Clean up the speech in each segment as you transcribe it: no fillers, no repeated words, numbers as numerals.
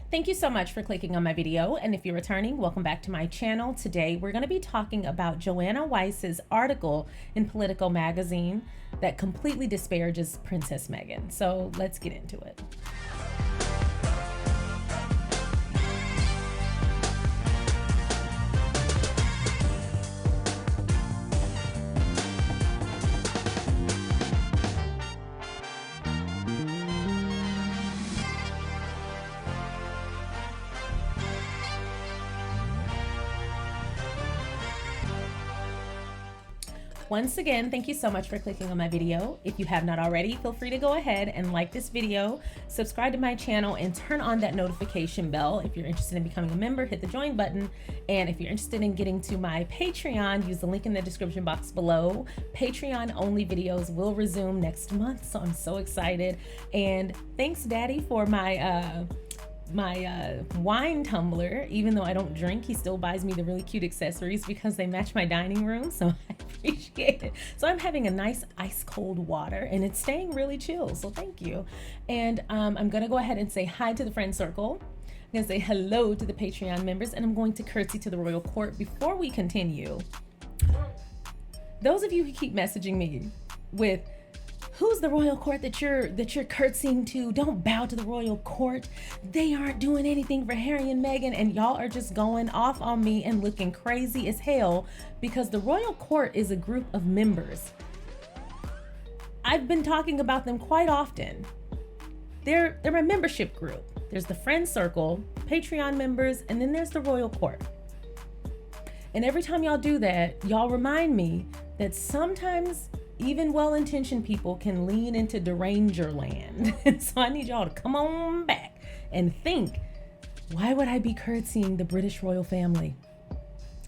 Thank you so much for clicking on my video, and if you're returning, welcome back to my channel. Today we're going to be talking about Joanna Weiss's article in Politico magazine that completely disparages Princess Meghan. So let's get into it. Once again, thank you so much for clicking on my video. If you have not already, feel free to go ahead and like this video, subscribe to my channel, and turn on that notification bell. If you're interested in becoming a member, hit the join button. And if you're interested in getting to my Patreon, use the link in the description box below. Patreon only videos will resume next month, so I'm so excited. And thanks, Daddy, for my wine tumbler. Even though I don't drink, he still buys me the really cute accessories because they match my dining room, so I appreciate it. So I'm having a nice ice cold water and it's staying really chill, so thank you. And I'm gonna go ahead and say hi to the friend circle. I'm gonna say hello to the Patreon members, and I'm going to curtsy to the royal court. Before we continue, those of you who keep messaging me with who's the royal court that you're curtsying to, don't bow to the royal court. They aren't doing anything for Harry and Meghan, and y'all are just going off on me and looking crazy as hell because the royal court is a group of members. I've been talking about them quite often. They're a membership group. There's the friend circle, Patreon members, and then there's the royal court. And every time y'all do that, y'all remind me that sometimes even well-intentioned people can lean into deranger land. And so I need y'all to come on back and think, why would I be curtsying the British royal family?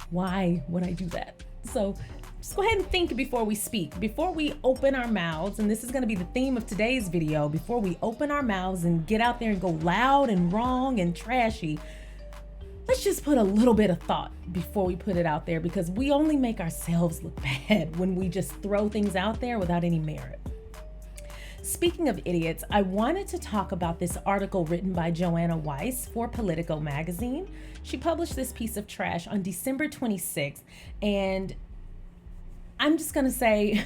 Why would I do that? So just go ahead and think before we speak, before we open our mouths. And this is going to be the theme of today's video. Before we open our mouths and get out there and go loud and wrong and trashy, let's just put a little bit of thought before we put it out there, because we only make ourselves look bad when we just throw things out there without any merit. Speaking of idiots, I wanted to talk about this article written by Joanna Weiss for Politico magazine. She published this piece of trash on December 26th, and I'm just gonna say,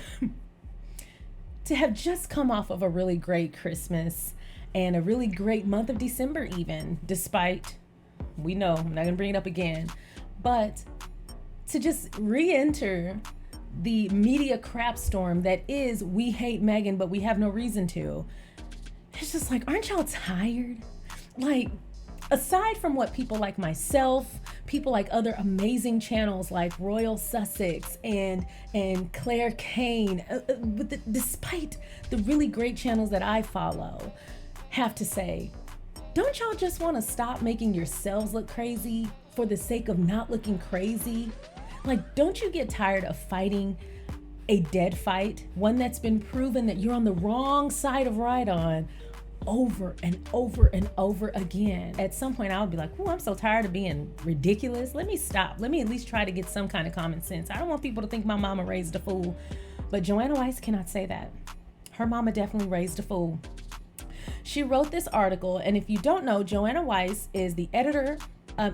to have just come off of a really great Christmas and a really great month of December even, despite, we know, I'm not gonna bring it up again, but to just re-enter the media crap storm that is, we hate Meghan, but we have no reason to. It's just like, aren't y'all tired? Like, aside from what people like myself, people like other amazing channels like Royal Sussex and Claire Kane, despite the really great channels that I follow, have to say, don't y'all just want to stop making yourselves look crazy for the sake of not looking crazy? Like, don't you get tired of fighting a dead fight, one that's been proven that you're on the wrong side of right on, over and over and over again? At some point, I would be like, oh, I'm so tired of being ridiculous. Let me stop. Let me at least try to get some kind of common sense. I don't want people to think my mama raised a fool, but Joanna Weiss cannot say that. Her mama definitely raised a fool. She wrote this article, and if you don't know, Joanna Weiss is the editor,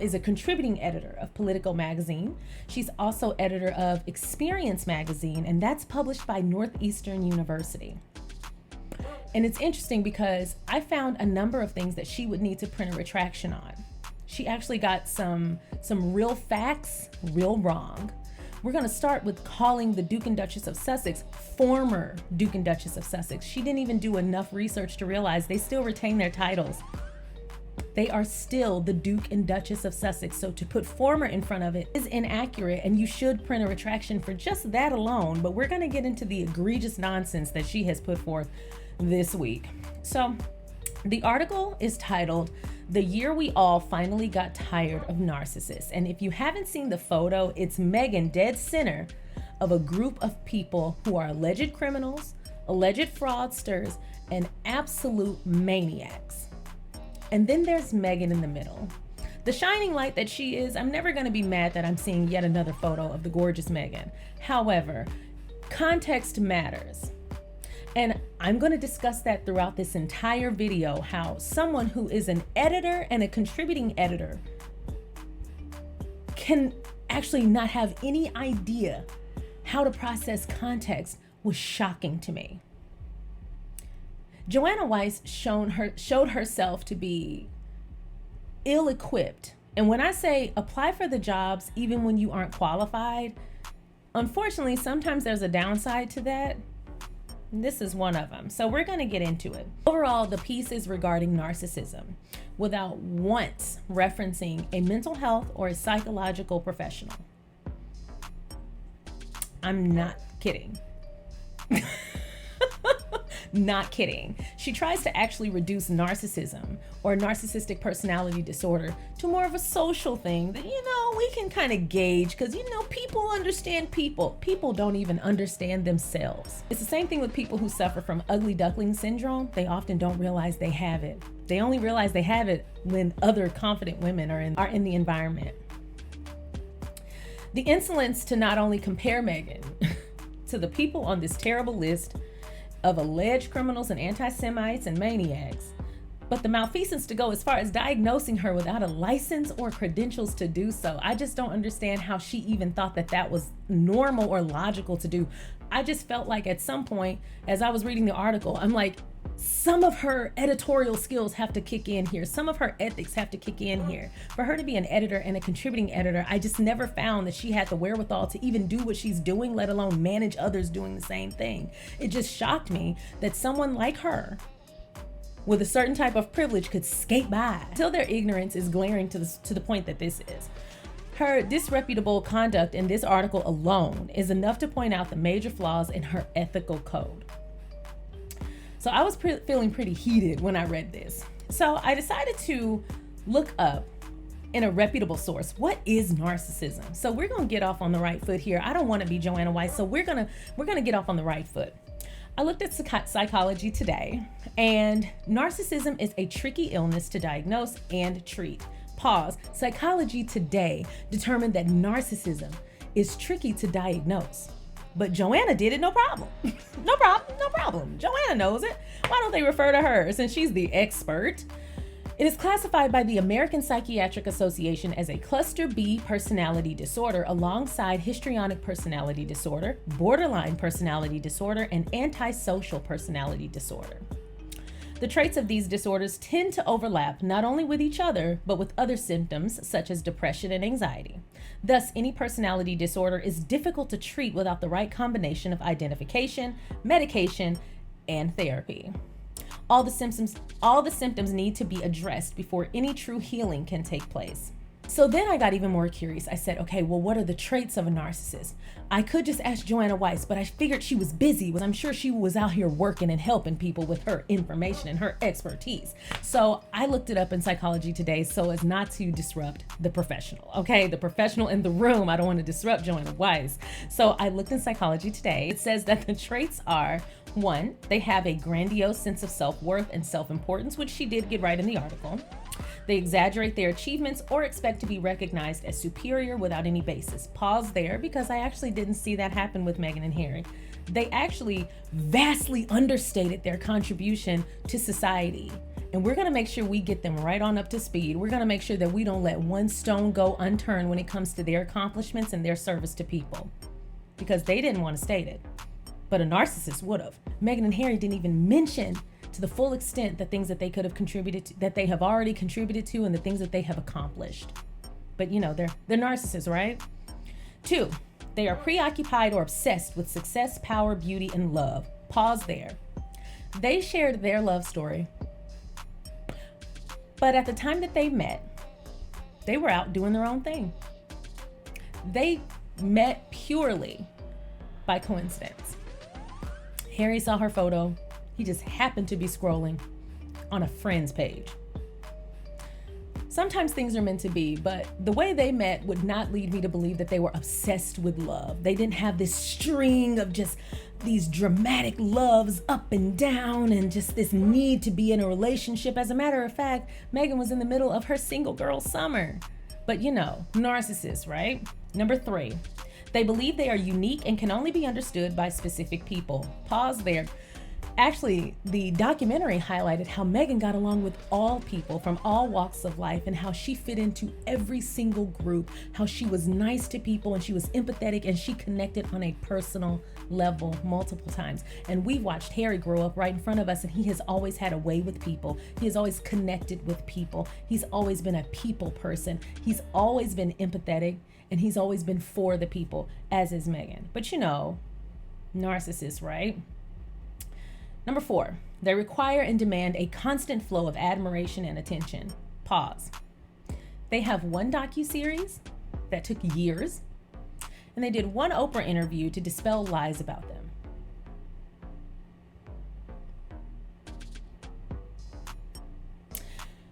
is a contributing editor of Politico magazine. She's also editor of Experience magazine, and that's published by Northeastern University. And it's interesting because I found a number of things that she would need to print a retraction on. She actually got some real facts real wrong. We're going to start with calling the Duke and Duchess of Sussex former Duke and Duchess of Sussex. She didn't even do enough research to realize they still retain their titles. They are still the Duke and Duchess of Sussex. So to put former in front of it is inaccurate, and you should print a retraction for just that alone. But we're going to get into the egregious nonsense that she has put forth this week. So the article is titled, "The Year We All Finally Got Tired of Narcissists." And if you haven't seen the photo, it's Meghan dead center of a group of people who are alleged criminals, alleged fraudsters, and absolute maniacs. And then there's Meghan in the middle. The shining light that she is, I'm never going to be mad that I'm seeing yet another photo of the gorgeous Meghan. However, context matters. And I'm going to discuss that throughout this entire video, how someone who is an editor and a contributing editor can actually not have any idea how to process context was shocking to me. Joanna Weiss showed herself to be ill-equipped. And when I say apply for the jobs even when you aren't qualified, unfortunately, sometimes there's a downside to that. This is one of them. So we're going to get into it. Overall, the piece is regarding narcissism without once referencing a mental health or a psychological professional. I'm not kidding. Not kidding. She tries to actually reduce narcissism or narcissistic personality disorder to more of a social thing that, we can kind of gauge because, people understand people. People don't even understand themselves. It's the same thing with people who suffer from ugly duckling syndrome. They often don't realize they have it. They only realize they have it when other confident women are in the environment. The insolence to not only compare Meghan to the people on this terrible list of alleged criminals and anti-Semites and maniacs, but the malfeasance to go as far as diagnosing her without a license or credentials to do so. I just don't understand how she even thought that was normal or logical to do. I just felt like at some point, as I was reading the article, I'm like, some of her editorial skills have to kick in here. Some of her ethics have to kick in here. For her to be an editor and a contributing editor, I just never found that she had the wherewithal to even do what she's doing, let alone manage others doing the same thing. It just shocked me that someone like her with a certain type of privilege could skate by until their ignorance is glaring to the point that this is. Her disreputable conduct in this article alone is enough to point out the major flaws in her ethical code. So I was feeling pretty heated when I read this. So I decided to look up in a reputable source, what is narcissism? So we're gonna get off on the right foot here. I don't wanna be Joanna Weiss, so we're gonna get off on the right foot. I looked at Psychology Today, and narcissism is a tricky illness to diagnose and treat. Pause. Psychology Today determined that narcissism is tricky to diagnose. But Joanna did it, no problem. No problem. Joanna knows it. Why don't they refer to her since she's the expert? It is classified by the American Psychiatric Association as a cluster B personality disorder alongside histrionic personality disorder, borderline personality disorder, and antisocial personality disorder. The traits of these disorders tend to overlap not only with each other, but with other symptoms such as depression and anxiety. Thus, any personality disorder is difficult to treat without the right combination of identification, medication, and therapy. All the symptoms need to be addressed before any true healing can take place. So then I got even more curious. I said, okay, well, what are the traits of a narcissist? I could just ask Joanna Weiss, but I figured she was busy. I'm sure she was out here working and helping people with her information and her expertise. So I looked it up in Psychology Today so as not to disrupt the professional. Okay, the professional in the room. I don't want to disrupt Joanna Weiss. So I looked in Psychology Today. It says that the traits are: 1, they have a grandiose sense of self-worth and self-importance, which she did get right in the article. They exaggerate their achievements or expect to be recognized as superior without any basis. Pause there, because I actually didn't see that happen with Meghan and Harry. They actually vastly understated their contribution to society. And we're gonna make sure we get them right on up to speed. We're gonna make sure that we don't let one stone go unturned when it comes to their accomplishments and their service to people, because they didn't want to state it, but a narcissist would have. Meghan and Harry didn't even mention to the full extent the things that they could have contributed to, that they have already contributed to, and the things that they have accomplished. But they're narcissists, right? 2, they are preoccupied or obsessed with success, power, beauty, and love. Pause there. They shared their love story, but at the time that they met, they were out doing their own thing. They met purely by coincidence. Harry saw her photo. He just happened to be scrolling on a friend's page. Sometimes things are meant to be, but the way they met would not lead me to believe that they were obsessed with love. They didn't have this string of just these dramatic loves up and down and just this need to be in a relationship. As a matter of fact, Meghan was in the middle of her single girl summer. But narcissists, right? Number 3, they believe they are unique and can only be understood by specific people. Pause there. Actually, the documentary highlighted how Meghan got along with all people from all walks of life and how she fit into every single group, how she was nice to people and she was empathetic and she connected on a personal level multiple times. And we watched Harry grow up right in front of us, and he has always had a way with people. He has always connected with people. He's always been a people person. He's always been empathetic, and he's always been for the people, as is Meghan. But you know, narcissists, right? Number 4, they require and demand a constant flow of admiration and attention. Pause. They have one docuseries that took years, and they did one Oprah interview to dispel lies about them.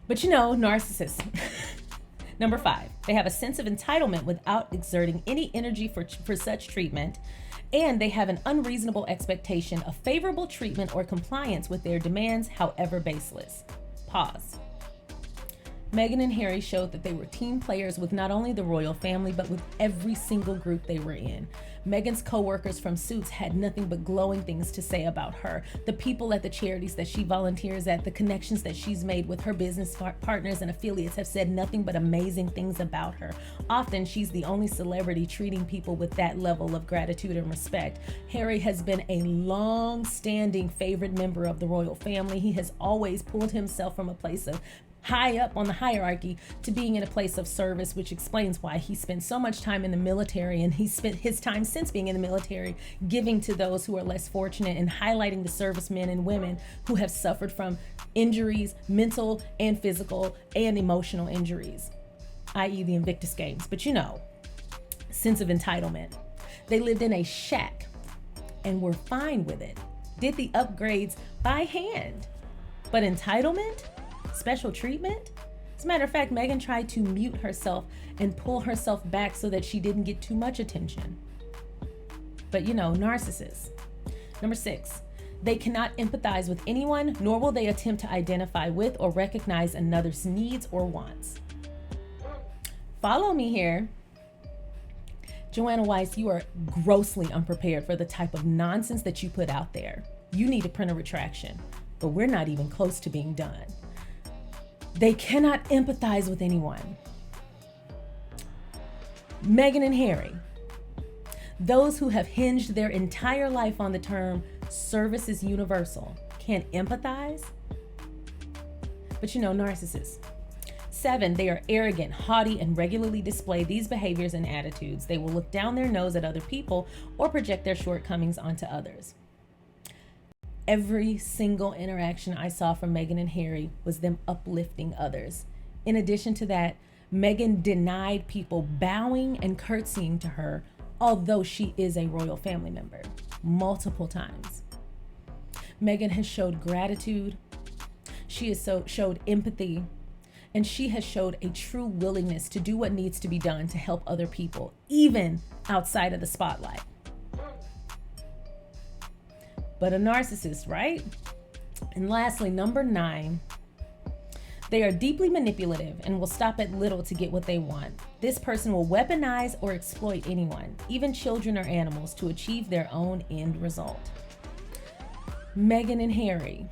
But you know, narcissists. Number 5, they have a sense of entitlement without exerting any energy for such treatment. And they have an unreasonable expectation of favorable treatment or compliance with their demands, however baseless. Pause. Meghan and Harry showed that they were team players with not only the royal family, but with every single group they were in. Meghan's co-workers from Suits had nothing but glowing things to say about her. The people at the charities that she volunteers at, the connections that she's made with her business partners and affiliates have said nothing but amazing things about her. Often, she's the only celebrity treating people with that level of gratitude and respect. Harry has been a long-standing favorite member of the royal family. He has always pulled himself from a place of high up on the hierarchy to being in a place of service, which explains why he spent so much time in the military, and he spent his time since being in the military giving to those who are less fortunate and highlighting the servicemen and women who have suffered from injuries, mental and physical and emotional injuries, i.e. the Invictus Games. But you know, sense of entitlement. They lived in a shack and were fine with it, did the upgrades by hand. But entitlement? Special treatment? As a matter of fact, Meghan tried to mute herself and pull herself back so that she didn't get too much attention. But you know, narcissists. Number 6, they cannot empathize with anyone, nor will they attempt to identify with or recognize another's needs or wants. Follow me here. Joanna Weiss, you are grossly unprepared for the type of nonsense that you put out there. You need to print a retraction, but we're not even close to being done. They cannot empathize with anyone. Meghan and Harry, those who have hinged their entire life on the term service is universal, can't empathize. But you know, narcissists. 7, they are arrogant, haughty, and regularly display these behaviors and attitudes. They will look down their nose at other people or project their shortcomings onto others. Every single interaction I saw from Meghan and Harry was them uplifting others. In addition to that, Meghan denied people bowing and curtsying to her, although she is a royal family member, multiple times. Meghan has showed gratitude, she has showed empathy, and she has showed a true willingness to do what needs to be done to help other people, even outside of the spotlight. But a narcissist, right? And lastly, number 9, they are deeply manipulative and will stop at little to get what they want. This person will weaponize or exploit anyone, even children or animals, to achieve their own end result. Meghan and Harry,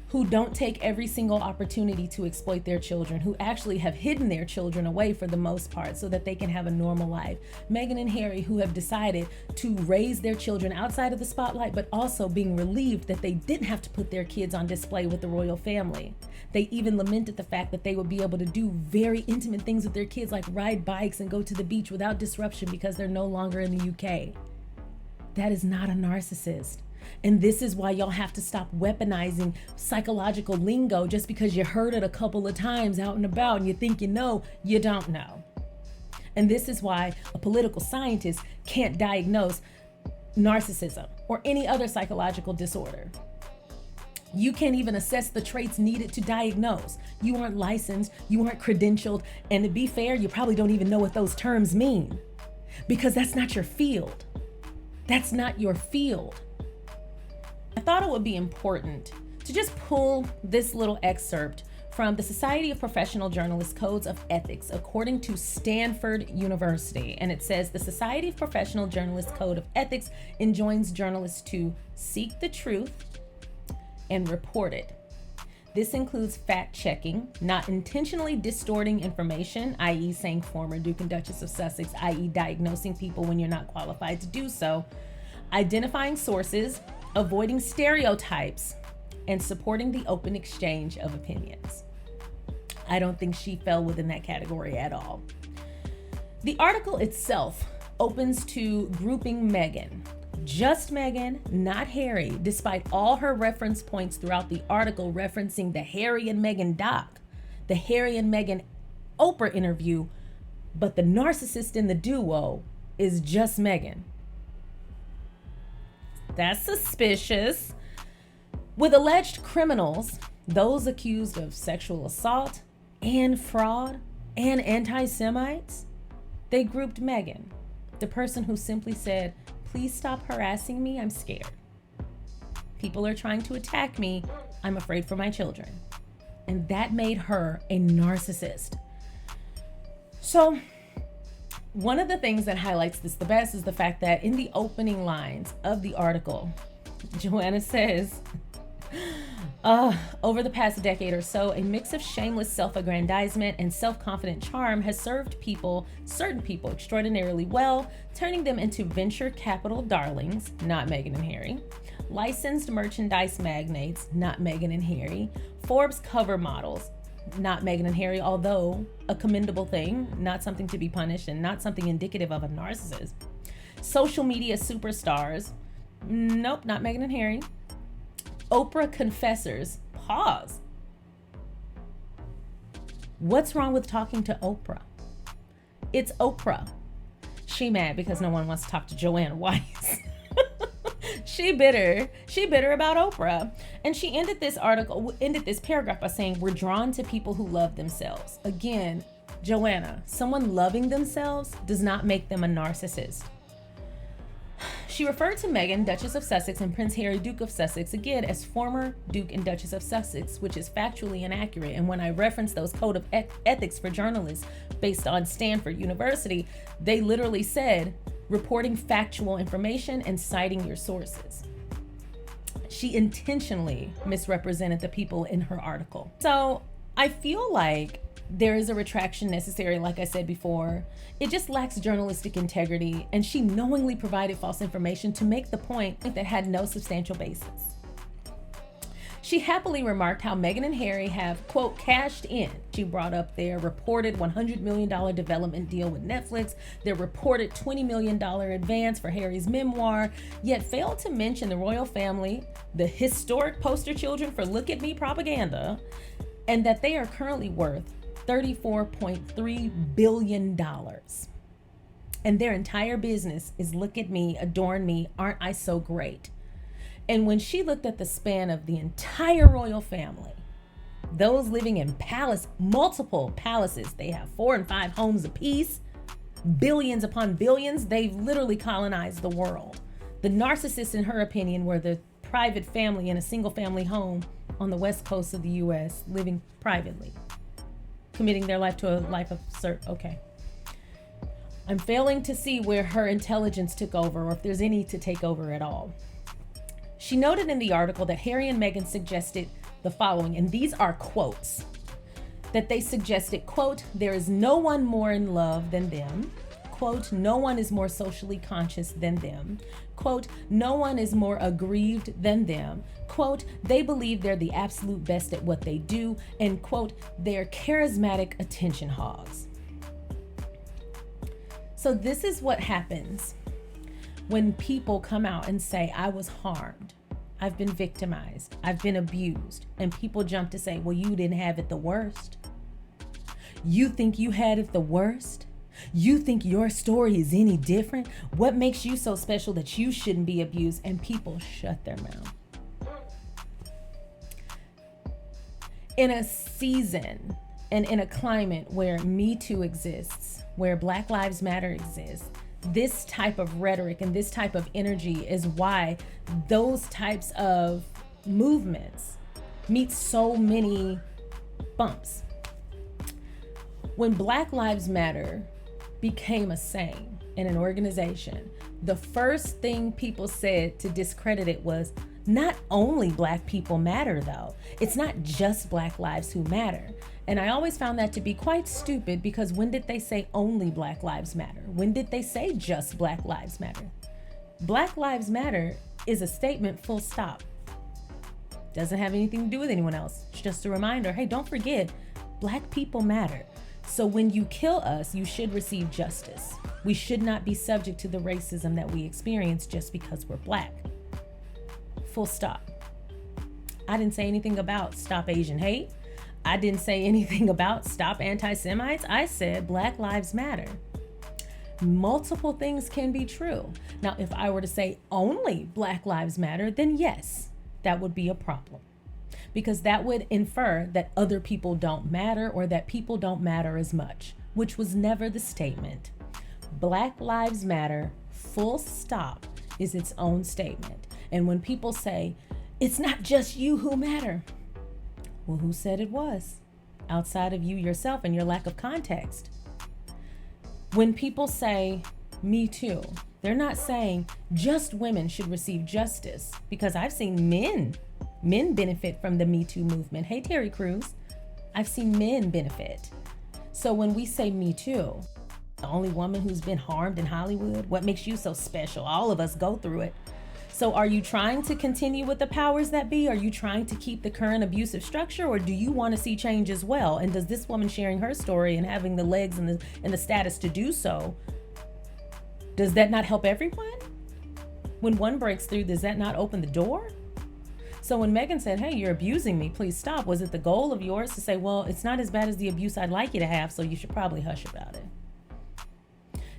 who don't take every single opportunity to exploit their children, who actually have hidden their children away for the most part so that they can have a normal life. Meghan and Harry, who have decided to raise their children outside of the spotlight, but also being relieved that they didn't have to put their kids on display with the royal family. They even lamented the fact that they would be able to do very intimate things with their kids, like ride bikes and go to the beach without disruption because they're no longer in the UK. That is not a narcissist. And this is why y'all have to stop weaponizing psychological lingo just because you heard it a couple of times out and about and you think you know, you don't know. And this is why a political scientist can't diagnose narcissism or any other psychological disorder. You can't even assess the traits needed to diagnose. You aren't licensed, you aren't credentialed, and to be fair, you probably don't even know what those terms mean because that's not your field. That's not your field. I thought it would be important to just pull this little excerpt from the Society of Professional Journalists Codes of Ethics, according to Stanford University. And it says the Society of Professional Journalists Code of Ethics enjoins journalists to seek the truth, and reported. This includes fact-checking, not intentionally distorting information, i.e. saying former Duke and Duchess of Sussex, i.e. diagnosing people when you're not qualified to do so, identifying sources, avoiding stereotypes, and supporting the open exchange of opinions. I don't think she fell within that category at all. The article itself opens to grouping Meghan. Just Meghan, not Harry, despite all her reference points throughout the article referencing the Harry and Meghan doc, the Harry and Meghan Oprah interview, but the narcissist in the duo is just Meghan. That's suspicious. With alleged criminals, those accused of sexual assault and fraud and anti-Semites, they grouped Meghan, the person who simply said, "Please stop harassing me, I'm scared. People are trying to attack me, I'm afraid for my children." And that made her a narcissist. So, one of the things that highlights this the best is the fact that in the opening lines of the article, Joanna says, over the past decade or so, a mix of shameless self-aggrandizement and self-confident charm has served certain people extraordinarily well, turning them into venture capital darlings, not Meghan and Harry, licensed merchandise magnates, not Meghan and Harry, Forbes cover models, not Meghan and Harry, although a commendable thing, not something to be punished and not something indicative of a narcissist, social media superstars, nope, not Meghan and Harry, Oprah confessors, pause. What's wrong with talking to Oprah? It's Oprah. She mad because no one wants to talk to Joanna Weiss. She bitter about Oprah. And she ended this paragraph by saying, "We're drawn to people who love themselves." Again, Joanna, someone loving themselves does not make them a narcissist. She referred to Meghan, Duchess of Sussex, and Prince Harry, Duke of Sussex, again as former Duke and Duchess of Sussex, which is factually inaccurate. And when I referenced those code of ethics for journalists based on Stanford University, they literally said, reporting factual information and citing your sources. She intentionally misrepresented the people in her article. So I feel like there is a retraction necessary, like I said before. It just lacks journalistic integrity, and she knowingly provided false information to make the point that had no substantial basis. She happily remarked how Meghan and Harry have, quote, cashed in. She brought up their reported $100 million development deal with Netflix, their reported $20 million advance for Harry's memoir, yet failed to mention the royal family, the historic poster children for Look at Me propaganda, and that they are currently worth $34.3 billion. And their entire business is look at me, adorn me, aren't I so great? And when she looked at the span of the entire royal family, those living in multiple palaces, they have 4 and 5 homes apiece, billions upon billions, they've literally colonized the world. The narcissists, in her opinion, were the private family in a single family home on the west coast of the US, living privately, committing their life to a life of okay. I'm failing to see where her intelligence took over, or if there's any to take over at all. She noted in the article that Harry and Meghan suggested the following, and these are quotes, that they suggested, quote, "There is no one more in love than them," quote, "No one is more socially conscious than them," quote, "No one is more aggrieved than them," quote, "They believe they're the absolute best at what they do," and quote, "They're charismatic attention hogs." So this is what happens when people come out and say, "I was harmed, I've been victimized, I've been abused," and people jump to say, "Well, you didn't have it the worst. You think you had it the worst? You think your story is any different? What makes you so special that you shouldn't be abused?" And people shut their mouth. In a season and in a climate where Me Too exists, where Black Lives Matter exists, this type of rhetoric and this type of energy is why those types of movements meet so many bumps. When Black Lives Matter became a saying in an organization, the first thing people said to discredit it was, Not only Black people matter, though. It's not just Black lives who matter. And I always found that to be quite stupid, because when did they say only Black lives matter? When did they say just Black lives matter? Black lives matter is a statement, full stop. Doesn't have anything to do with anyone else. It's just a reminder, hey, don't forget, Black people matter. So when you kill us, you should receive justice. We should not be subject to the racism that we experience just because we're Black. Full stop. I didn't say anything about stop Asian hate. I didn't say anything about stop anti-Semites. I said Black lives matter. Multiple things can be true. Now, if I were to say only Black lives matter, then yes, that would be a problem, because that would infer that other people don't matter, or that people don't matter as much, which was never the statement. Black lives matter, full stop, is its own statement. And when people say, it's not just you who matter, well, who said it was? Outside of you yourself and your lack of context. When people say, me too, they're not saying just women should receive justice, because I've seen men benefit from the Me Too movement. Hey, Terry Crews, I've seen men benefit. So when we say me too, the only woman who's been harmed in Hollywood, what makes you so special? All of us go through it. So are you trying to continue with the powers that be? Are you trying to keep the current abusive structure, or do you want to see change as well? And does this woman sharing her story and having the legs and the status to do so, does that not help everyone? When one breaks through, does that not open the door? So when Meghan said, hey, you're abusing me, please stop, was it the goal of yours to say, well, it's not as bad as the abuse I'd like you to have, so you should probably hush about it?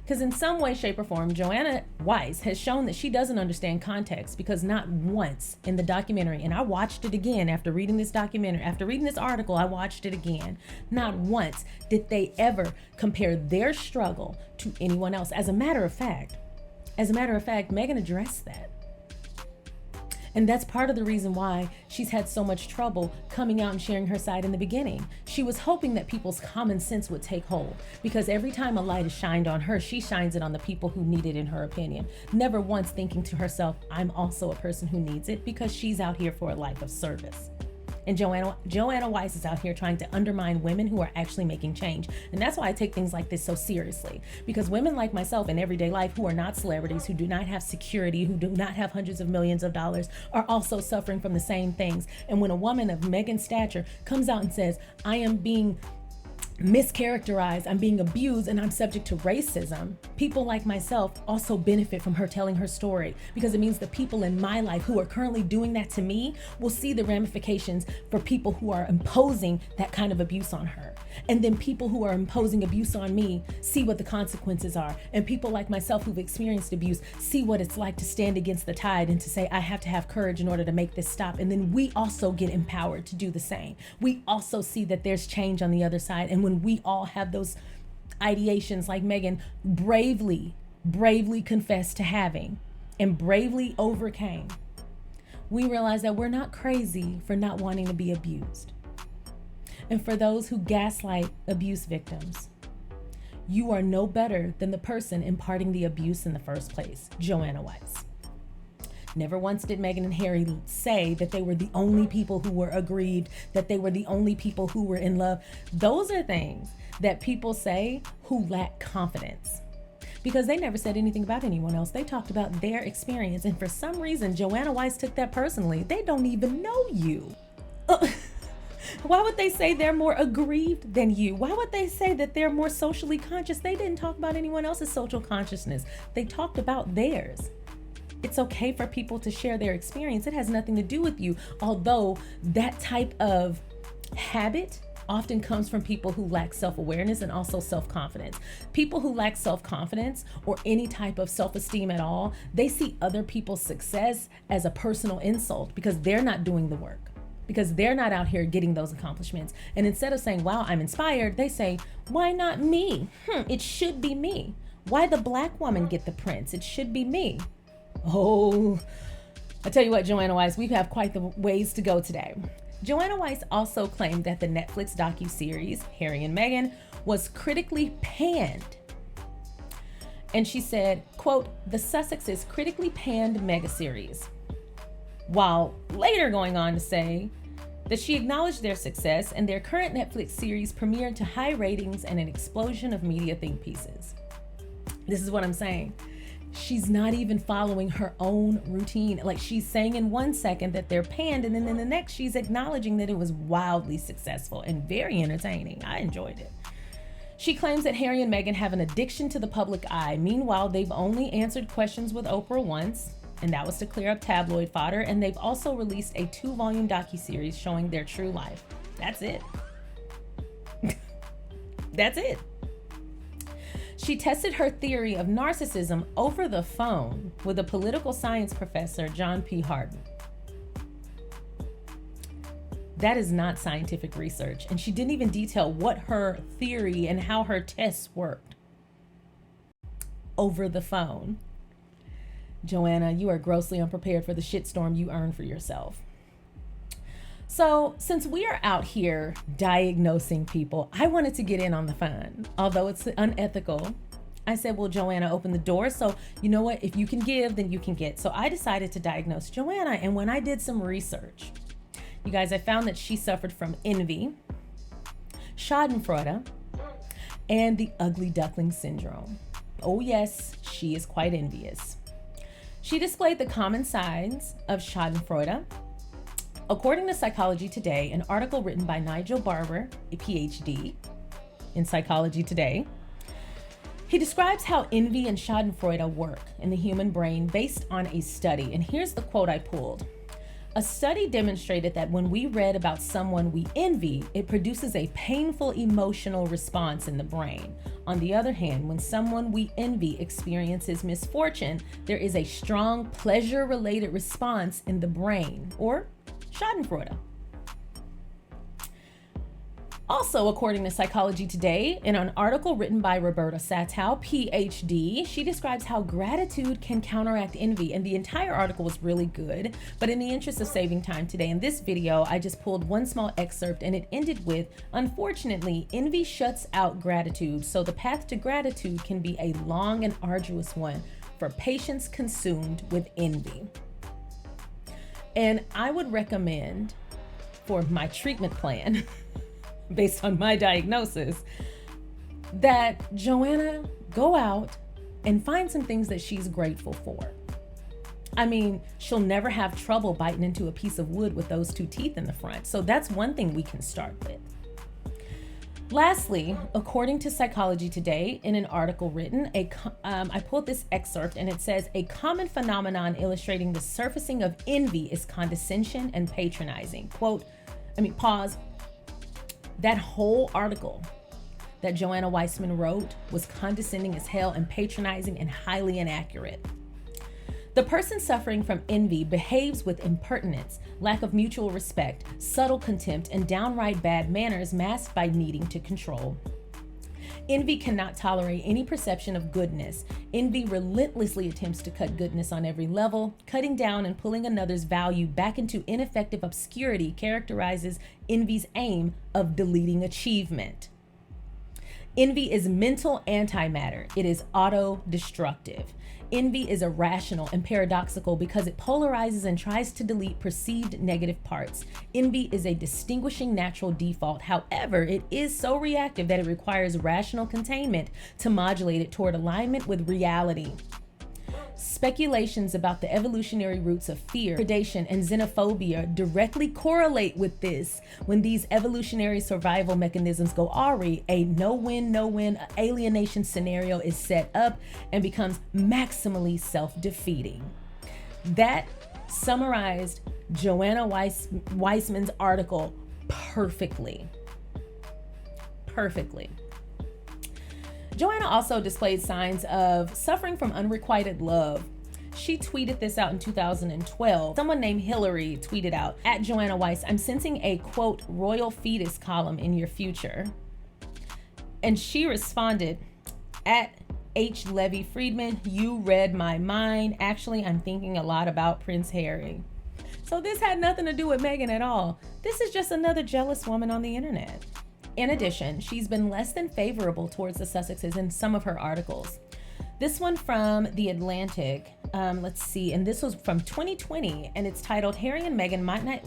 Because in some way, shape, or form, Joanna Weiss has shown that she doesn't understand context, because not once in the documentary, and I watched it again after reading this documentary, after reading this article, I watched it again, not once did they ever compare their struggle to anyone else. As a matter of fact, Meghan addressed that. And that's part of the reason why she's had so much trouble coming out and sharing her side in the beginning. She was hoping that people's common sense would take hold, because every time a light is shined on her, she shines it on the people who need it, in her opinion. Never once thinking to herself, I'm also a person who needs it, because she's out here for a life of service. And Joanna Weiss is out here trying to undermine women who are actually making change. And that's why I take things like this so seriously, because women like myself in everyday life, who are not celebrities, who do not have security, who do not have hundreds of millions of dollars, are also suffering from the same things. And when a woman of Meghan's stature comes out and says, I am being mischaracterized, I'm being abused, and I'm subject to racism, people like myself also benefit from her telling her story, because it means the people in my life who are currently doing that to me will see the ramifications for people who are imposing that kind of abuse on her. And then people who are imposing abuse on me see what the consequences are. And people like myself who've experienced abuse see what it's like to stand against the tide and to say, I have to have courage in order to make this stop. And then we also get empowered to do the same. We also see that there's change on the other side. And when we all have those ideations like Meghan bravely confessed to having and bravely overcame, we realize that we're not crazy for not wanting to be abused. And for those who gaslight abuse victims, you are no better than the person imparting the abuse in the first place. Joanna Weiss. Never once did Meghan and Harry say that they were the only people who were aggrieved, that they were the only people who were in love. Those are things that people say who lack confidence, because they never said anything about anyone else. They talked about their experience. And for some reason, Joanna Weiss took that personally. They don't even know you. Why would they say they're more aggrieved than you? Why would they say that they're more socially conscious? They didn't talk about anyone else's social consciousness. They talked about theirs. It's okay for people to share their experience. It has nothing to do with you. Although that type of habit often comes from people who lack self-awareness and also self-confidence. People who lack self-confidence or any type of self-esteem at all, they see other people's success as a personal insult, because they're not doing the work, because they're not out here getting those accomplishments. And instead of saying, wow, I'm inspired, they say, why not me? It should be me. Why the Black woman get the prince? It should be me. Oh, I tell you what, Joanna Weiss, we have quite the ways to go today. Joanna Weiss also claimed that the Netflix docuseries, Harry and Meghan, was critically panned. And she said, quote, the Sussexes critically panned mega series. while later going on to say that she acknowledged their success and their current Netflix series premiered to high ratings and an explosion of media think pieces. This is what I'm saying. She's not even following her own routine. Like, she's saying in one second that they're panned, and then in the next she's acknowledging that it was wildly successful and very entertaining. I enjoyed it. She claims that Harry and Meghan have an addiction to the public eye. Meanwhile, they've only answered questions with Oprah once, and that was to clear up tabloid fodder, and they've also released a 2-volume docuseries showing their true life. That's it. That's it. She tested her theory of narcissism over the phone with a political science professor, John P. Harden. That is not scientific research, and she didn't even detail what her theory and how her tests worked. Over the phone. Joanna, you are grossly unprepared for the shitstorm you earned for yourself. So, since we are out here diagnosing people, I wanted to get in on the fun. Although it's unethical, I said, well, Joanna, open the door. So, you know what? If you can give, then you can get. So I decided to diagnose Joanna. And when I did some research, you guys, I found that she suffered from envy, schadenfreude, and the ugly duckling syndrome. Oh yes, she is quite envious. She displayed the common signs of schadenfreude. According to Psychology Today, an article written by Nigel Barber, a PhD in Psychology Today, he describes how envy and schadenfreude work in the human brain based on a study. And here's the quote I pulled. A study demonstrated that when we read about someone we envy, it produces a painful emotional response in the brain. On the other hand, when someone we envy experiences misfortune, there is a strong pleasure-related response in the brain, or schadenfreude. Also, according to Psychology Today, in an article written by Roberta Satow, PhD, she describes how gratitude can counteract envy. And the entire article was really good. But in the interest of saving time today, in this video, I just pulled one small excerpt and it ended with, unfortunately, envy shuts out gratitude. So the path to gratitude can be a long and arduous one for patients consumed with envy. And I would recommend for my treatment plan, based on my diagnosis, that Joanna go out and find some things that she's grateful for. I mean, she'll never have trouble biting into a piece of wood with those 2 teeth in the front. So that's one thing we can start with. Lastly, according to Psychology Today, in an article written, I pulled this excerpt and it says, a common phenomenon illustrating the surfacing of envy is condescension and patronizing. Pause. That whole article that Joanna Weissman wrote was condescending as hell and patronizing and highly inaccurate. The person suffering from envy behaves with impertinence, lack of mutual respect, subtle contempt, and downright bad manners masked by needing to control. Envy cannot tolerate any perception of goodness. Envy relentlessly attempts to cut goodness on every level. Cutting down and pulling another's value back into ineffective obscurity characterizes envy's aim of deleting achievement. Envy is mental antimatter. It is auto-destructive. Envy is irrational and paradoxical because it polarizes and tries to delete perceived negative parts. Envy is a distinguishing natural default. However, it is so reactive that it requires rational containment to modulate it toward alignment with reality. Speculations about the evolutionary roots of fear, predation, and xenophobia directly correlate with this. When these evolutionary survival mechanisms go awry, a no-win alienation scenario is set up and becomes maximally self-defeating. That summarized Joanna Weissman's article perfectly. Joanna also displayed signs of suffering from unrequited love. She tweeted this out in 2012. Someone named Hillary tweeted out, at Joanna Weiss, I'm sensing a, quote, royal fetus column in your future. And she responded, at H. Levy Friedman, you read my mind. Actually, I'm thinking a lot about Prince Harry. So this had nothing to do with Meghan at all. This is just another jealous woman on the internet. In addition, she's been less than favorable towards the Sussexes in some of her articles. This one from The Atlantic. Let's see, and this was from 2020, and it's titled "Harry and Meghan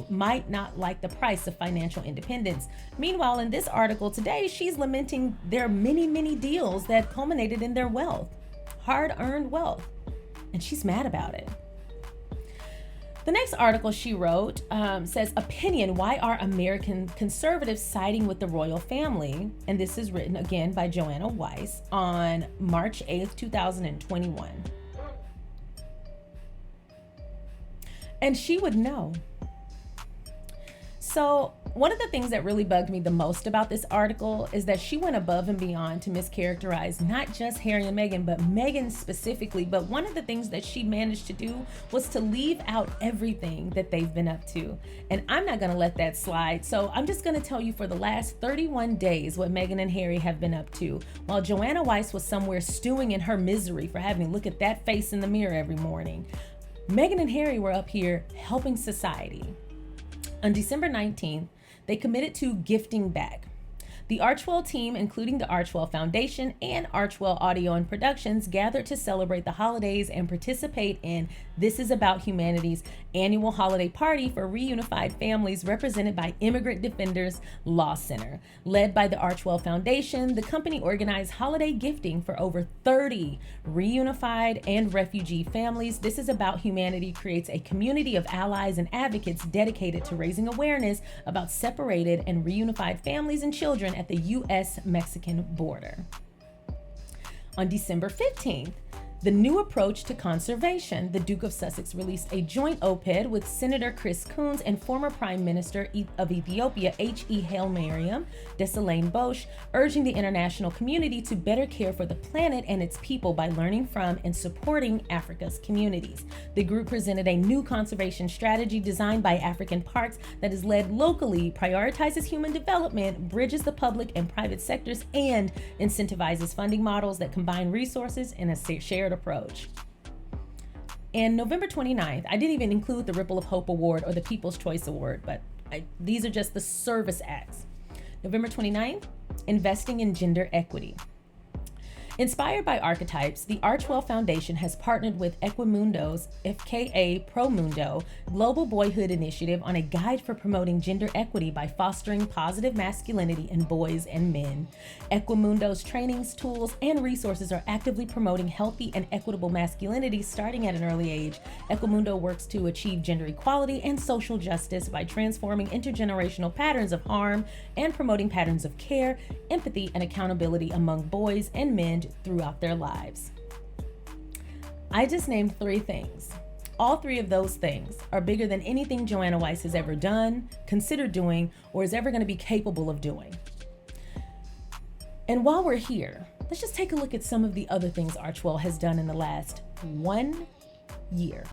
might not like the price of financial independence." Meanwhile, in this article today, she's lamenting their many deals that culminated in their wealth, hard-earned wealth, and she's mad about it. The next article she wrote says, "Opinion, why are American conservatives siding with the royal family?" And this is written again by Joanna Weiss on March 8th, 2021. And she would know. So one of the things that really bugged me the most about this article is that she went above and beyond to mischaracterize not just Harry and Meghan, but Meghan specifically. But one of the things that she managed to do was to leave out everything that they've been up to. And I'm not going to let that slide. So I'm just going to tell you for the last 31 days what Meghan and Harry have been up to. While Joanna Weiss was somewhere stewing in her misery for having to look at that face in the mirror every morning, Meghan and Harry were up here helping society. On December 19th, they committed to gifting back. The Archwell team, including the Archwell Foundation and Archwell Audio and Productions, gathered to celebrate the holidays and participate in This Is About Humanity's annual holiday party for reunified families represented by Immigrant Defenders Law Center. Led by the Archwell Foundation, the company organized holiday gifting for over 30 reunified and refugee families. This Is About Humanity creates a community of allies and advocates dedicated to raising awareness about separated and reunified families and children at the U.S.-Mexican border. On December 15th, the new approach to conservation. The Duke of Sussex released a joint op-ed with Senator Chris Coons and former Prime Minister of Ethiopia, H.E. Hailemariam Desalegn Bosch, urging the international community to better care for the planet and its people by learning from and supporting Africa's communities. The group presented a new conservation strategy designed by African Parks that is led locally, prioritizes human development, bridges the public and private sectors, and incentivizes funding models that combine resources in a shared approach. And November 29th, I didn't even include the Ripple of Hope Award or the People's Choice Award, but these are just the service acts. November 29th, investing in gender equity. Inspired by archetypes, the Archwell Foundation has partnered with Equimundo's FKA Promundo Global Boyhood Initiative on a guide for promoting gender equity by fostering positive masculinity in boys and men. Equimundo's trainings, tools, and resources are actively promoting healthy and equitable masculinity starting at an early age. Equimundo works to achieve gender equality and social justice by transforming intergenerational patterns of harm and promoting patterns of care, empathy, and accountability among boys and men throughout their lives. I just named 3 things. All 3 of those things are bigger than anything Joanna Weiss has ever done, considered doing, or is ever going to be capable of doing. And while we're here, let's just take a look at some of the other things Archwell has done in the last 1 year.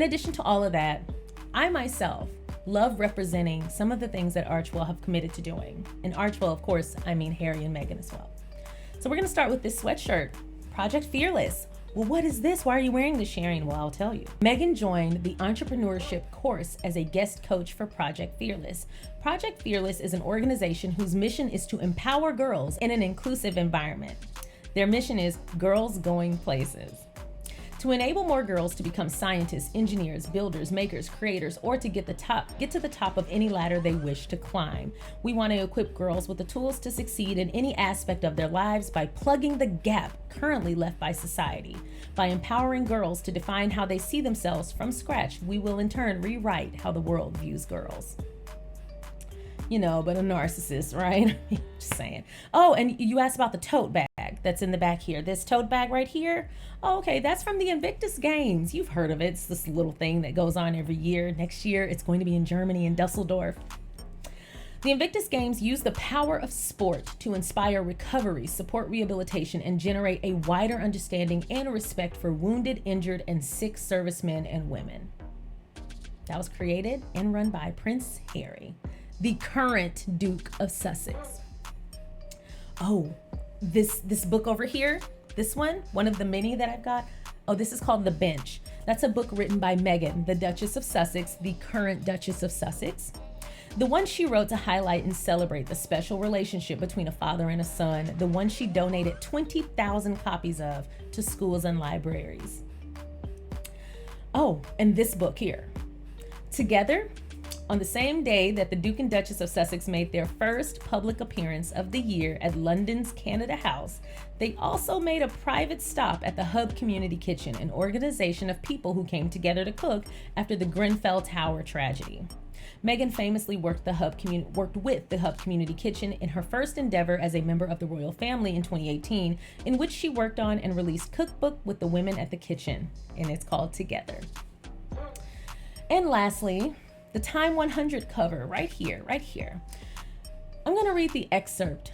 In addition to all of that, I myself love representing some of the things that Archwell have committed to doing. And Archwell, of course, I mean Harry and Meghan as well. So we're going to start with this sweatshirt, Project Fearless. Well, what is this? Why are you wearing this, Sharion? Well, I'll tell you. Meghan joined the entrepreneurship course as a guest coach for Project Fearless. Project Fearless is an organization whose mission is to empower girls in an inclusive environment. Their mission is Girls Going Places. To enable more girls to become scientists, engineers, builders, makers, creators, or to get to the top of any ladder they wish to climb. We want to equip girls with the tools to succeed in any aspect of their lives by plugging the gap currently left by society. By empowering girls to define how they see themselves from scratch, we will in turn rewrite how the world views girls. You know, but a narcissist, right? Just saying. Oh, and you asked about the tote bag that's in the back here. This tote bag right here. Oh, okay, that's from the Invictus Games. You've heard of it. It's this little thing that goes on every year. Next year, it's going to be in Germany, in Dusseldorf. The Invictus Games use the power of sport to inspire recovery, support rehabilitation, and generate a wider understanding and respect for wounded, injured, and sick servicemen and women. That was created and run by Prince Harry, the current Duke of Sussex. Oh, this book over here, this one of the many that I've got. Oh, this is called The Bench. That's a book written by Meghan, the Duchess of Sussex, the current Duchess of Sussex. The one she wrote to highlight and celebrate the special relationship between a father and a son, the one she donated 20,000 copies of to schools and libraries. Oh, and this book here. Together, on the same day that the Duke and Duchess of Sussex made their first public appearance of the year at London's Canada House, they also made a private stop at the Hub Community Kitchen, an organization of people who came together to cook after the Grenfell Tower tragedy. Meghan famously worked with the Hub Community Kitchen in her first endeavor as a member of the royal family in 2018, in which she worked on and released Cookbook with the Women at the Kitchen, and it's called Together. And lastly, the Time 100 cover right here. I'm going to read the excerpt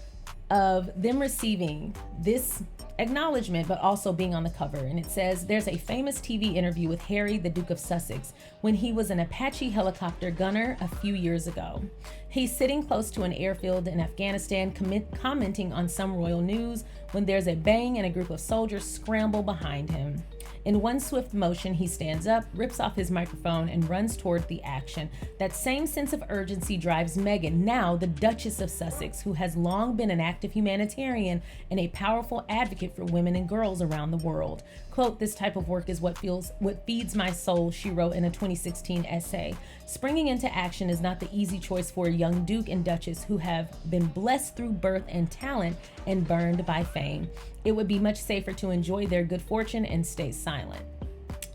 of them receiving this acknowledgement, but also being on the cover. And it says, there's a famous TV interview with Harry, the Duke of Sussex, when he was an Apache helicopter gunner a few years ago. He's sitting close to an airfield in Afghanistan, commenting on some royal news when there's a bang and a group of soldiers scramble behind him. In one swift motion, he stands up, rips off his microphone, and runs toward the action. That same sense of urgency drives Meghan, now the Duchess of Sussex, who has long been an active humanitarian and a powerful advocate for women and girls around the world. Quote, "This type of work is what feeds my soul," she wrote in a 2016 essay. Springing into action is not the easy choice for a young Duke and Duchess who have been blessed through birth and talent and burned by fame. It would be much safer to enjoy their good fortune and stay silent.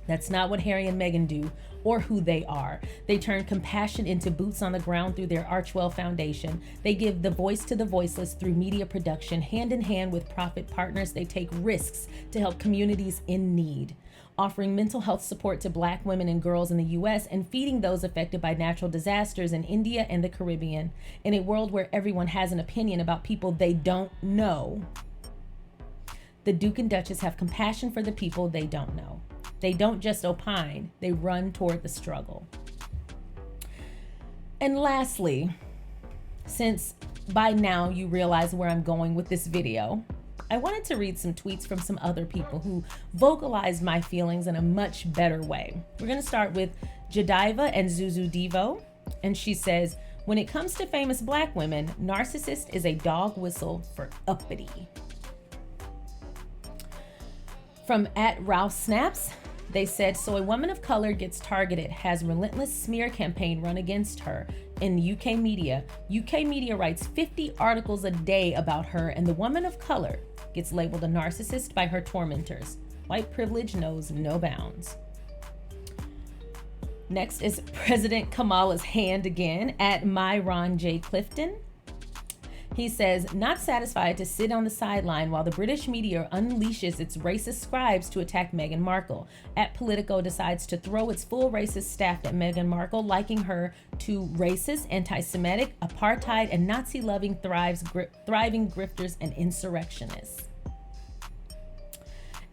That's not what Harry and Meghan do, or who they are. They turn compassion into boots on the ground through their Archwell Foundation. They give the voice to the voiceless through media production. Hand in hand with profit partners, they take risks to help communities in need, offering mental health support to Black women and girls in the U.S. and feeding those affected by natural disasters in India and the Caribbean. In a world where everyone has an opinion about people they don't know, the Duke and Duchess have compassion for the people they don't know. They don't just opine, they run toward the struggle. And lastly, since by now you realize where I'm going with this video, I wanted to read some tweets from some other people who vocalized my feelings in a much better way. We're going to start with Jadiva and Zuzu Devo, and she says, "When it comes to famous Black women, narcissist is a dog whistle for uppity." From @RalphSnaps, they said, "So a woman of color gets targeted, has relentless smear campaign run against her in UK media. UK media writes 50 articles a day about her, and the woman of color gets labeled a narcissist by her tormentors. White privilege knows no bounds." Next is President Kamala's hand again, @MyRonJClifton. He says, "Not satisfied to sit on the sideline while the British media unleashes its racist scribes to attack Meghan Markle. Politico decides to throw its full racist staff at Meghan Markle, liking her to racist, anti-Semitic, apartheid, and Nazi-loving thriving grifters and insurrectionists."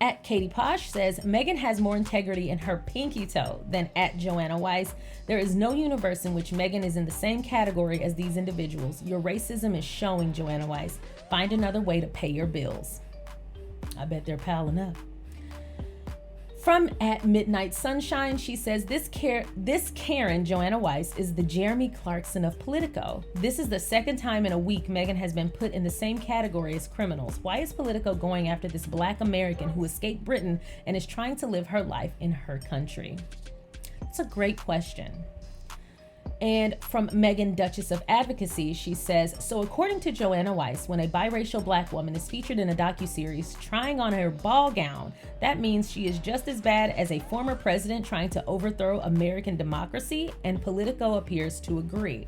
At Katie Posh says, Meghan has more integrity in her pinky toe than at Joanna Weiss. There is no universe in which Meghan is in the same category as these individuals. Your racism is showing, Joanna Weiss. Find another way to pay your bills. I bet they're piling up. From at Midnight Sunshine, she says, this Karen, Joanna Weiss, is the Jeremy Clarkson of Politico. This is the second time in a week Meghan has been put in the same category as criminals. Why is Politico going after this Black American who escaped Britain and is trying to live her life in her country? It's a great question. And from Meghan, Duchess of Advocacy, she says, so according to Joanna Weiss, when a biracial Black woman is featured in a docuseries trying on her ball gown, that means she is just as bad as a former president trying to overthrow American democracy, and Politico appears to agree.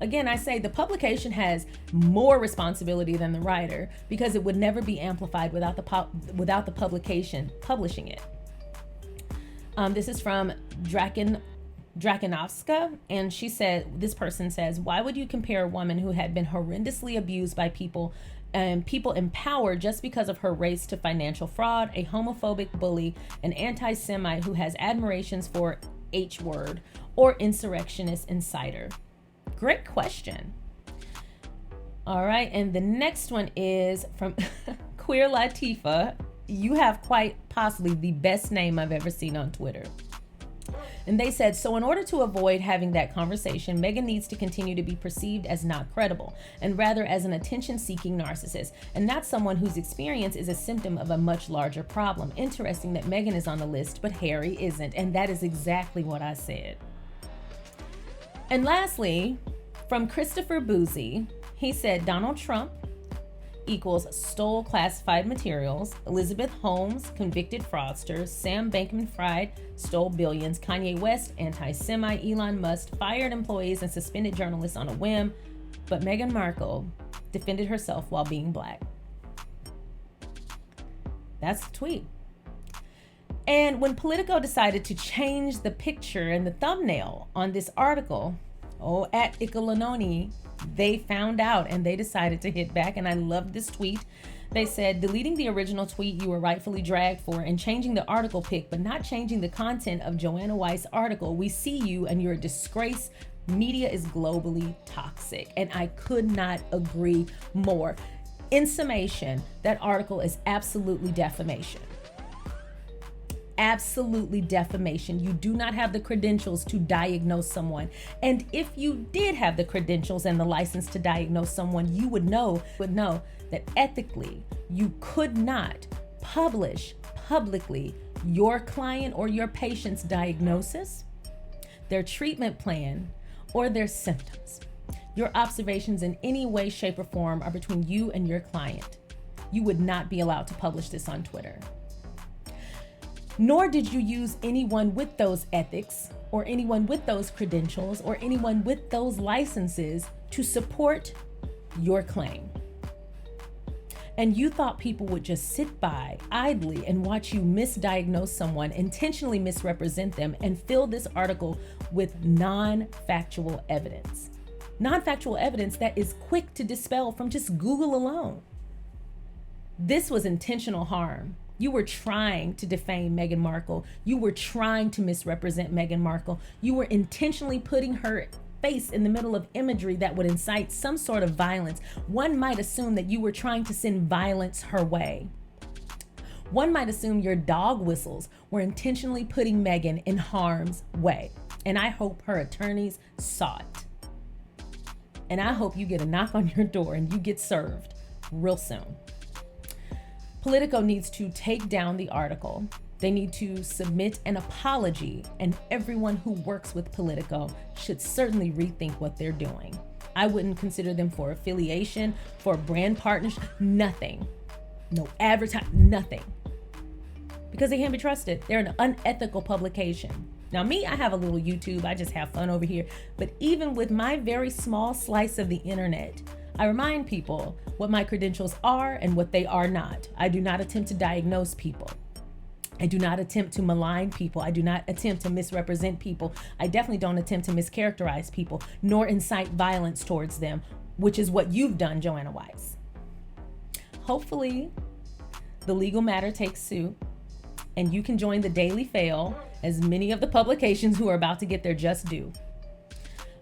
Again, I say the publication has more responsibility than the writer because it would never be amplified without the publication publishing it. This is from Drakenovska, and she said, this person says, why would you compare a woman who had been horrendously abused by people and people in power just because of her race to financial fraud, a homophobic bully, an anti-Semite who has admirations for H-word, or insurrectionist insider? Great question. All right, and the next one is from Queer Latifah. You have quite possibly the best name I've ever seen on Twitter. And they said, so in order to avoid having that conversation, Meghan needs to continue to be perceived as not credible, and rather as an attention-seeking narcissist, and not someone whose experience is a symptom of a much larger problem. Interesting that Meghan is on the list, but Harry isn't, and that is exactly what I said. And lastly, from Christopher Boozy, he said, Donald Trump equals stole classified materials, Elizabeth Holmes, convicted fraudster, Sam Bankman-Fried, stole billions, Kanye West, anti-Semite, Elon Musk, fired employees and suspended journalists on a whim, but Meghan Markle defended herself while being Black. That's the tweet. And when Politico decided to change the picture and the thumbnail on this article, at Icolanoni, they found out and they decided to hit back. And I love this tweet. They said, deleting the original tweet you were rightfully dragged for and changing the article pic, but not changing the content of Joanna Weiss' article. We see you and you're a disgrace. Media is globally toxic. And I could not agree more. In summation, that article is absolutely defamation. Absolutely defamation. You do not have the credentials to diagnose someone. And if you did have the credentials and the license to diagnose someone, you would know that ethically you could not publish publicly your client or your patient's diagnosis, their treatment plan, or their symptoms. Your observations in any way, shape, or form are between you and your client. You would not be allowed to publish this on Twitter. Nor did you use anyone with those ethics or anyone with those credentials or anyone with those licenses to support your claim. And you thought people would just sit by idly and watch you misdiagnose someone, intentionally misrepresent them, and fill this article with non-factual evidence. Non-factual evidence that is quick to dispel from just Google alone. This was intentional harm. You were trying to defame Meghan Markle. You were trying to misrepresent Meghan Markle. You were intentionally putting her face in the middle of imagery that would incite some sort of violence. One might assume that you were trying to send violence her way. One might assume your dog whistles were intentionally putting Meghan in harm's way. And I hope her attorneys saw it. And I hope you get a knock on your door and you get served real soon. Politico needs to take down the article. They need to submit an apology, and everyone who works with Politico should certainly rethink what they're doing. I wouldn't consider them for affiliation, for brand partnership, nothing. No advertising, nothing. Because they can't be trusted. They're an unethical publication. Now me, I have a little YouTube. I just have fun over here. But even with my very small slice of the internet, I remind people what my credentials are and what they are not. I do not attempt to diagnose people. I do not attempt to malign people. I do not attempt to misrepresent people. I definitely don't attempt to mischaracterize people, nor incite violence towards them, which is what you've done, Joanna Weiss. Hopefully, the legal matter takes suit, and you can join the Daily Fail, as many of the publications who are about to get their just due.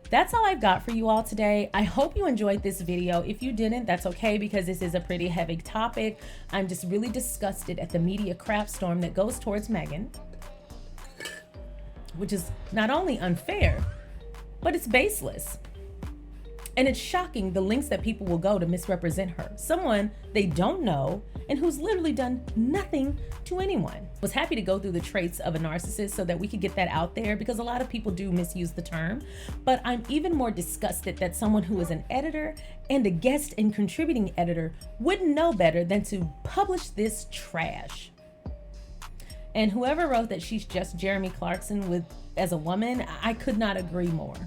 That's all I've got for you all today. I hope you enjoyed this video. If you didn't, that's okay, because this is a pretty heavy topic. I'm just really disgusted at the media crap storm that goes towards Meghan, which is not only unfair, but it's baseless. And it's shocking the lengths that people will go to misrepresent her, someone they don't know and who's literally done nothing to anyone. I was happy to go through the traits of a narcissist so that we could get that out there, because a lot of people do misuse the term. But I'm even more disgusted that someone who is an editor and a guest and contributing editor wouldn't know better than to publish this trash. And whoever wrote that she's just Jeremy Clarkson as a woman, I could not agree more.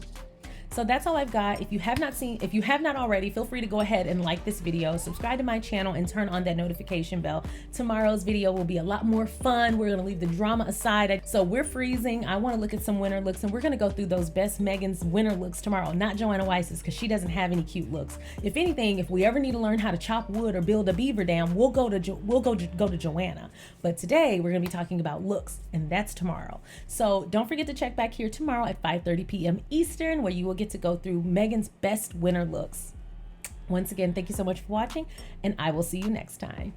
So that's all I've got. If you have not already, feel free to go ahead and like this video, subscribe to my channel, and turn on that notification bell. Tomorrow's video will be a lot more fun. We're gonna leave the drama aside. So we're freezing. I wanna look at some winter looks, and we're gonna go through those best Meghan's winter looks tomorrow, not Joanna Weiss's, because she doesn't have any cute looks. If anything, if we ever need to learn how to chop wood or build a beaver dam, we'll go to Joanna. But today we're gonna be talking about looks, and that's tomorrow. So don't forget to check back here tomorrow at 5:30 p.m. Eastern, where you will get to go through Meghan's best winter looks. Once again, thank you so much for watching, and I will see you next time.